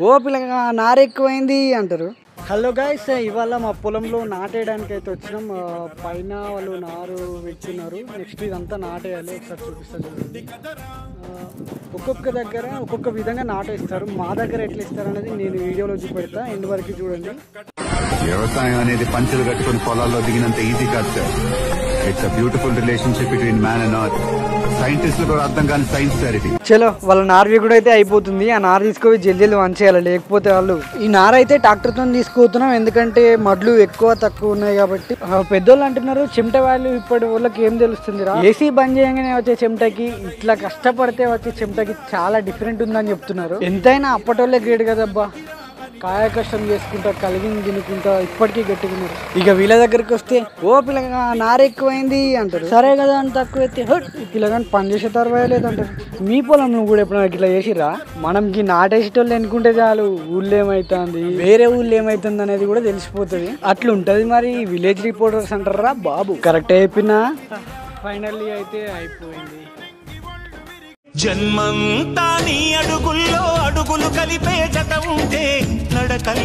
ఓ పిల్లగా నారెక్కువైంది అంటారు. Hello guys, ఇవాళ మా పొలంలో నాటేయడానికి అయితే వచ్చినాం. పైన వాళ్ళు నారు పెట్టున్నారు. నెక్స్ట్ ఇదంతా నాటేయాలి. ఒకసారి చూపిస్తారు చూడండి. ఒక్కొక్క దగ్గర ఒక్కొక్క విధంగా నాటేస్తారు. మా దగ్గర ఎట్లా ఇస్తారు అనేది నేను వీడియోలో చూపెడతా, ఎండ్ వరకు చూడండి. వ్యవసాయం అనేది పంచులు కట్టుకుని పొలాల్లో దిగినంత ఈజీ కాదు sir. It's a beautiful relationship between man and earth. సైంటిస్టులు కూడా అర్థం కాని సైన్స్ సార్ ఇది. చలో, వాళ్ళ నారు కూడా అయితే అయిపోతుంది. ఆ నారు తీసుకొని జల్దీ వంచేయాలి, లేకపోతే వాళ్ళు ఈ నార అయితే ట్రాక్టర్తో తీసుకుపోతున్నాం. ఎందుకంటే మడ్లు ఎక్కువ తక్కువ ఉన్నాయి కాబట్టి. పెద్దోళ్ళు అంటున్నారు చెమట వాల్యూ ఇప్పటి వాళ్ళకి ఏం తెలుస్తుంది రా, ఏసీ బంద్ చేయగానే వచ్చే చెమటకి ఇట్లా కష్టపడితే వచ్చే చెమటకి చాలా డిఫరెంట్ ఉందని చెప్తున్నారు. ఎంతైనా అప్పటోళ్ళే గ్రేట్ కదబ్బా. కాయ కష్టం చేసుకుంటా కలిగిన తినుకుంటా ఇప్పటికీ గట్టిగున్నారు. ఇక వీళ్ళ దగ్గరికి వస్తే ఓ పిల్లగా నారెక్కువైంది అంటారు. సరే కదా అని తక్కువ ఎత్తే ఈ పిల్లగాని పని చేసే తర్వాత లేదంటారు. మీ పొలం నువ్వు కూడా ఎప్పుడైనా ఇట్లా చేసిరా? మనకి నాటేసేటోళ్ళు ఎన్నుకుంటే చాలు ఊళ్ళో ఏమైతుంది, వేరే ఊళ్ళో ఏమైతుంది అనేది కూడా తెలిసిపోతుంది. అట్లుంటది మరి. విలేజ్ రిపోర్టర్స్ అంటారా బాబు. కరెక్ట్ అయిపోయినా ఫైనల్లీ అయితే అయిపోయింది. జన్మంతా నీ అడుగుల్లో అడుగులు కలిపే జత ఉంటే నడకల్